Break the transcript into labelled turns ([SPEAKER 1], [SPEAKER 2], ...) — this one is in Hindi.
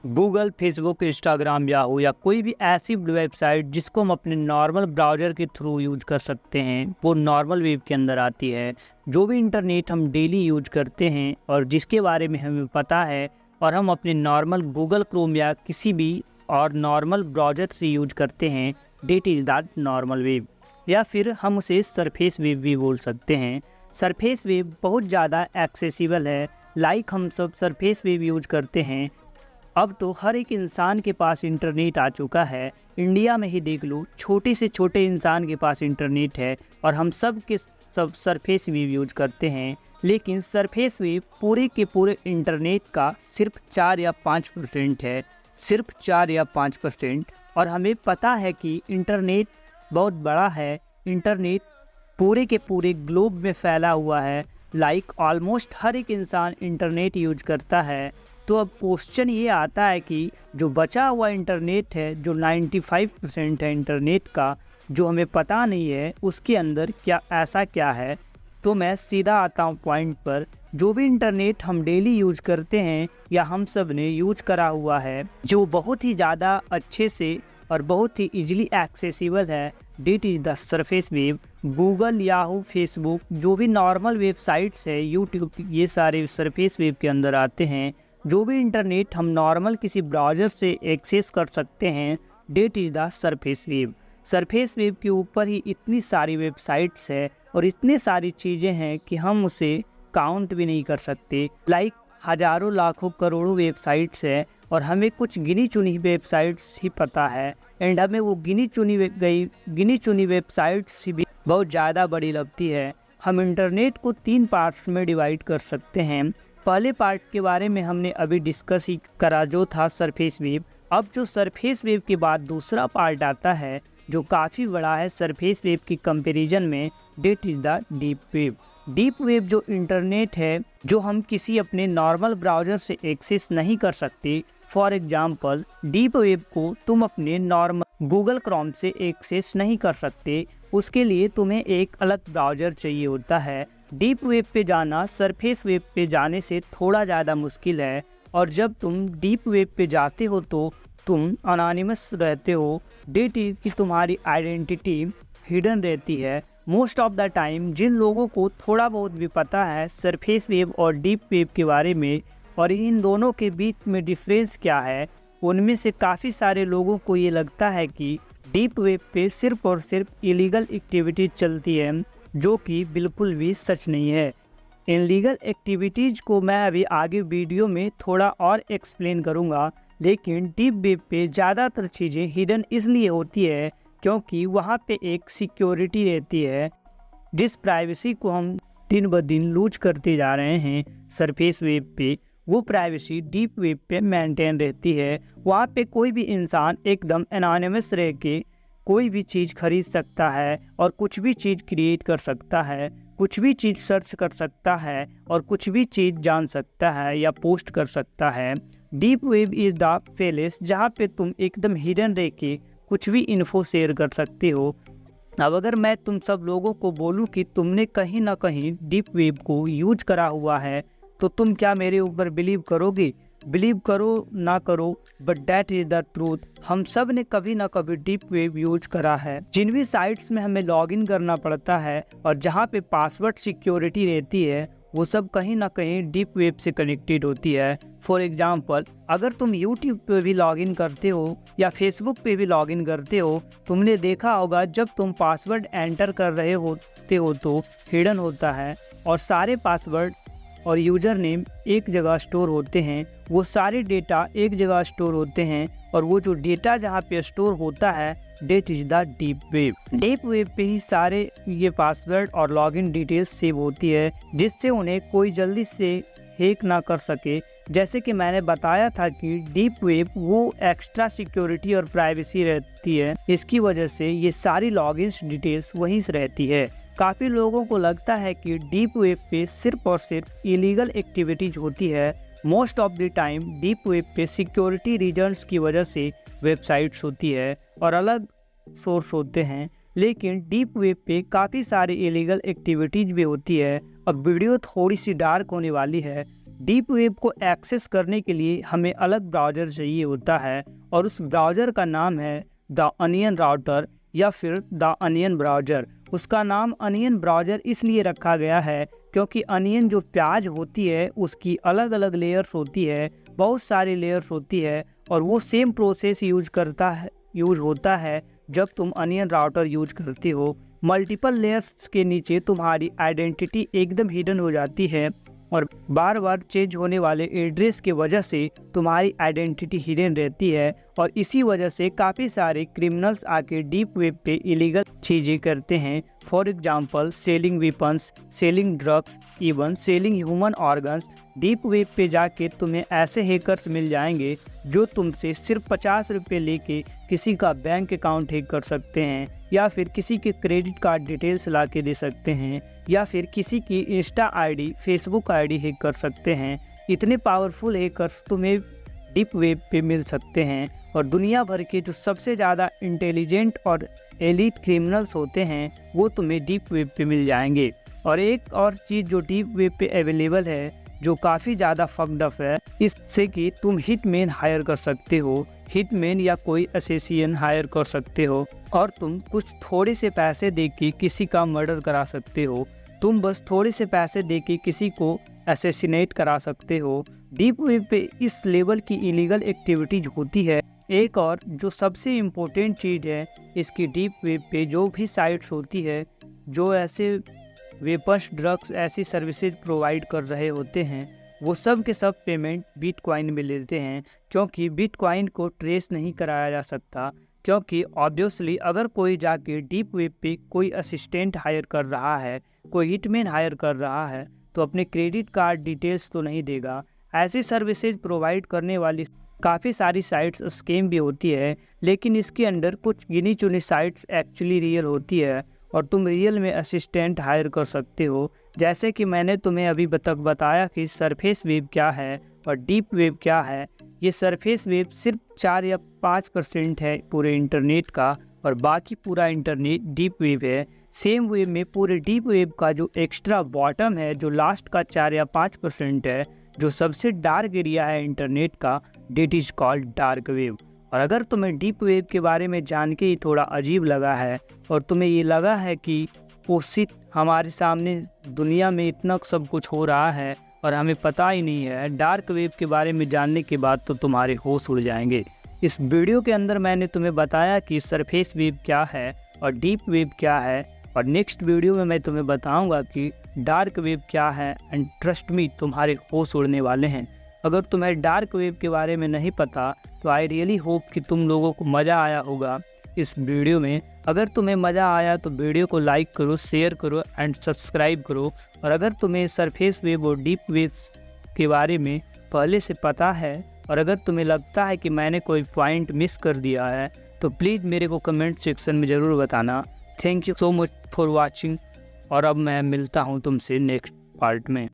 [SPEAKER 1] गूगल, फेसबुक, इंस्टाग्राम, याहू या कोई भी ऐसी वेबसाइट जिसको हम अपने नॉर्मल ब्राउज़र के थ्रू यूज कर सकते हैं, वो नॉर्मल वेब के अंदर आती है। जो भी इंटरनेट हम डेली यूज करते हैं और जिसके बारे में हमें पता है और हम अपने नॉर्मल गूगल क्रोम या किसी भी और नॉर्मल ब्राउज़र से यूज करते हैं, that is that normal web, या फिर हम उसे सरफेस वेब भी बोल सकते हैं। सरफेस वेब बहुत ज़्यादा एक्सेसिबल है। हम सब सरफेस वेब यूज करते हैं। अब तो हर एक इंसान के पास इंटरनेट आ चुका है। इंडिया में ही देख लो, छोटे से छोटे इंसान के पास इंटरनेट है और हम सब के सब सरफेस वेब यूज करते हैं। लेकिन सरफेस वेब पूरे के पूरे इंटरनेट का सिर्फ 4 या 5% है, सिर्फ 4 या 5%। और हमें पता है कि इंटरनेट बहुत बड़ा है। इंटरनेट पूरे के पूरे ग्लोब में फैला हुआ है। ऑलमोस्ट हर एक इंसान इंटरनेट यूज करता है। तो अब क्वेश्चन ये आता है कि जो बचा हुआ इंटरनेट है, जो 95% है इंटरनेट का, जो हमें पता नहीं है उसके अंदर ऐसा क्या है। तो मैं सीधा आता हूँ पॉइंट पर। जो भी इंटरनेट हम डेली यूज करते हैं या हम सब ने यूज करा हुआ है, जो बहुत ही ज़्यादा अच्छे से और बहुत ही इजीली एक्सेसिबल है, that is the surface web. Google, Yahoo, Facebook, जो भी नॉर्मल वेबसाइट्स है, यूट्यूब, ये सारे सरफेस वेब के अंदर आते हैं। जो भी इंटरनेट हम नॉर्मल किसी ब्राउज़र से एक्सेस कर सकते हैं, that is the surface web. Surface web के ऊपर ही इतनी सारी वेबसाइट्स है और इतनी सारी चीज़ें हैं कि हम उसे काउंट भी नहीं कर सकते। हज़ारों, लाखों, करोड़ों वेबसाइट्स है और हमें कुछ गिनी चुनी वेबसाइट्स ही पता है। एंड हमें वो गिनी चुनी वेबसाइट्स भी बहुत ज़्यादा बड़ी लगती है। हम इंटरनेट को 3 पार्ट्स में डिवाइड कर सकते हैं। पहले पार्ट के बारे में हमने अभी डिस्कस ही करा, जो था सरफेस वेब। अब जो सरफेस वेब के बाद दूसरा पार्ट आता है, जो काफ़ी बड़ा है सरफेस वेब की कंपैरिजन में, that is the deep web. Deep web जो इंटरनेट है, जो हम किसी अपने नॉर्मल ब्राउज़र से एक्सेस नहीं कर सकते। फॉर एग्जांपल, डीप वेब को तुम अपने नॉर्मल गूगल क्रोम से एक्सेस नहीं कर सकते। उसके लिए तुम्हें एक अलग ब्राउज़र चाहिए होता है। डीप वेब पे जाना सरफेस वेब पे जाने से थोड़ा ज़्यादा मुश्किल है। और जब तुम डीप वेब पे जाते हो तो तुम अनोनिमस रहते हो। डेट इज़ कि तुम्हारी आइडेंटिटी हिडन रहती है। मोस्ट ऑफ द टाइम जिन लोगों को थोड़ा बहुत भी पता है सरफेस वेब और डीप वेब के बारे में और इन दोनों के बीच में डिफरेंस क्या है, उनमें से काफ़ी सारे लोगों को ये लगता है कि डीप वेब पे सिर्फ और सिर्फ इलीगल एक्टिविटीज चलती है, जो कि बिल्कुल भी सच नहीं है। इलीगल एक्टिविटीज़ को मैं अभी आगे वीडियो में थोड़ा और एक्सप्लेन करूँगा। लेकिन डीप वेब पे ज़्यादातर चीज़ें हिडन इसलिए होती है क्योंकि वहाँ पे एक सिक्योरिटी रहती है, जिस प्राइवेसी को हम दिन ब दिन लूज करते जा रहे हैं सरफेस वेब पे, वो प्राइवेसी डीप वेब पे मेंटेन रहती है। वहाँ पे कोई भी इंसान एकदम एनोनिमस रह के कोई भी चीज़ खरीद सकता है और कुछ भी चीज़ क्रिएट कर सकता है, कुछ भी चीज़ सर्च कर सकता है और कुछ भी चीज़ जान सकता है या पोस्ट कर सकता है। Deep web is the place जहाँ पे तुम एकदम हिडन रह के कुछ भी इन्फो शेयर कर सकते हो। अब अगर मैं तुम सब लोगों को बोलूं कि तुमने कहीं ना कहीं डीप वेब को यूज करा हुआ है, तो तुम क्या मेरे ऊपर बिलीव करोगे? बिलीव करो ना करो, but that is the truth. हम सब ने कभी ना कभी डीप वेब यूज करा है। जिन भी साइट्स में हमें लॉगिन करना पड़ता है और जहाँ पे पासवर्ड सिक्योरिटी रहती है, वो सब कहीं ना कहीं डीप वेब से कनेक्टेड होती है। फॉर एग्जांपल, अगर तुम यूट्यूब पे भी लॉगिन करते हो या फेसबुक पे भी लॉगिन करते हो, तुमने देखा होगा जब तुम पासवर्ड एंटर कर रहे होते हो तो हिडन होता है और सारे पासवर्ड और यूज़र नेम एक जगह स्टोर होते हैं। वो सारे डेटा एक जगह स्टोर होते हैं और वो जो डेटा जहाँ पे स्टोर होता है, that is the deep web. Deep web पे ही सारे ये पासवर्ड और लॉगिन डिटेल्स सेव होती है, जिससे उन्हें कोई जल्दी से हैक ना कर सके। जैसे कि मैंने बताया था कि डीप वेब वो एक्स्ट्रा सिक्योरिटी और प्राइवेसी रहती है, इसकी वजह से ये सारी लॉगिन डिटेल्स वहीं से रहती है। काफ़ी लोगों को लगता है कि डीप वेब पे सिर्फ और सिर्फ इलीगल एक्टिविटीज होती है। Most of the time deep web पे सिक्योरिटी रीजन्स की वजह से वेबसाइट्स होती है और अलग सोर्स होते हैं। लेकिन डीप वेब पे काफ़ी सारी इलीगल एक्टिविटीज़ भी होती है अब वीडियो थोड़ी सी डार्क होने वाली है। डीप वेब को एक्सेस करने के लिए हमें अलग ब्राउज़र चाहिए होता है और उस ब्राउज़र का नाम है द अनियन राउटर या फिर द अनियन ब्राउज़र। उसका नाम अनियन ब्राउज़र इसलिए रखा गया है क्योंकि अनियन जो प्याज होती है उसकी अलग अलग लेयर्स होती है, बहुत सारी लेयर्स होती है और वो सेम प्रोसेस यूज होता है जब तुम अनियन राउटर यूज करते हो। मल्टीपल लेयर्स के नीचे तुम्हारी आइडेंटिटी एकदम हिडन हो जाती है और बार बार चेंज होने वाले एड्रेस की वजह से तुम्हारी आइडेंटिटी हिडन रहती है और इसी वजह से काफ़ी सारे क्रिमिनल्स आके डीप वेब पे इलीगल चीज़ें करते हैं। For example selling weapons, selling drugs, even selling human organs. Deep web पे जाके तुम्हें ऐसे हैकर्स मिल जाएंगे जो तुमसे सिर्फ 50 रुपये लेके किसी का बैंक अकाउंट हैक कर सकते हैं या फिर किसी के क्रेडिट कार्ड डिटेल्स ला के दे सकते हैं या फिर किसी की Insta ID, Facebook ID hack कर सकते हैं। इतने पावरफुल हैकर्स तुम्हें डीप वेब पे मिल सकते हैं और दुनिया भर के जो सबसे ज़्यादा इंटेलिजेंट और एलीट क्रिमिनल्स होते हैं वो तुम्हें डीप वेब पे मिल जाएंगे। और एक और चीज़ जो डीप वेब पे अवेलेबल है जो काफ़ी ज़्यादा फक्ड अप है, इससे कि तुम हिटमैन हायर कर सकते हो, हिटमैन या कोई असैसिन हायर कर सकते हो और तुम कुछ थोड़े से पैसे दे के किसी का मर्डर करा सकते हो। तुम बस थोड़े से पैसे दे के किसी को असैसिनेट करा सकते हो। डीप वेब पे इस लेवल की इलीगल एक्टिविटीज होती है। एक और जो सबसे इम्पोर्टेंट चीज़ है, इसकी डीप वेब पे जो भी साइट्स होती है जो ऐसे वेपन्स, ड्रग्स, ऐसी सर्विसेज प्रोवाइड कर रहे होते हैं वो सब के सब पेमेंट बिटकॉइन में लेते हैं क्योंकि बिटकॉइन को ट्रेस नहीं कराया जा सकता। क्योंकि ऑब्वियसली अगर कोई जाके डीप वेब पे कोई असिस्टेंट हायर कर रहा है, कोई हिटमैन हायर कर रहा है तो अपने क्रेडिट कार्ड डिटेल्स तो नहीं देगा। ऐसी सर्विसेज प्रोवाइड करने वाली काफ़ी सारी साइट्स स्कैम भी होती है, लेकिन इसके अंदर कुछ गिनी चुनी साइट्स एक्चुअली रियल होती है और तुम रियल में असिस्टेंट हायर कर सकते हो। जैसे कि मैंने तुम्हें अभी तक बताया कि सरफेस वेब क्या है और डीप वेब क्या है। ये सरफेस वेब सिर्फ 4 या 5% है पूरे इंटरनेट का और बाकी पूरा इंटरनेट डीप वेब है। सेम वे में पूरे डीप वेब का जो एक्स्ट्रा बॉटम है, जो लास्ट का 4 या 5% है, जो सबसे डार्क एरिया है इंटरनेट का, that is called dark web. और अगर तुम्हें डीप वेब के बारे में जान के ही थोड़ा अजीब लगा है और तुम्हें ये लगा है कि वो सिर्फ हमारे सामने दुनिया में इतना सब कुछ हो रहा है और हमें पता ही नहीं है, डार्क वेब के बारे में जानने के बाद तो तुम्हारे होश उड़ जाएंगे। इस वीडियो के अंदर मैंने तुम्हें बताया कि सरफेस वेब क्या है और डीप वेब क्या है और नेक्स्ट वीडियो में मैं तुम्हें बताऊंगा कि डार्क वेब क्या है। एंड ट्रस्ट मी, तुम्हारे होश उड़ने वाले हैं। अगर तुम्हें डार्क वेब के बारे में नहीं पता तो आई रियली होप कि तुम लोगों को मज़ा आया होगा इस वीडियो में। अगर तुम्हें मज़ा आया तो वीडियो को लाइक करो, शेयर करो एंड सब्सक्राइब करो। और अगर तुम्हें सरफेस वेब और डीप वेब्स के बारे में पहले से पता है और अगर तुम्हें लगता है कि मैंने कोई पॉइंट मिस कर दिया है तो प्लीज़ मेरे को कमेंट सेक्शन में ज़रूर बताना। Thank you so much for watching और अब मैं मिलता हूँ तुमसे नेक्स्ट पार्ट में।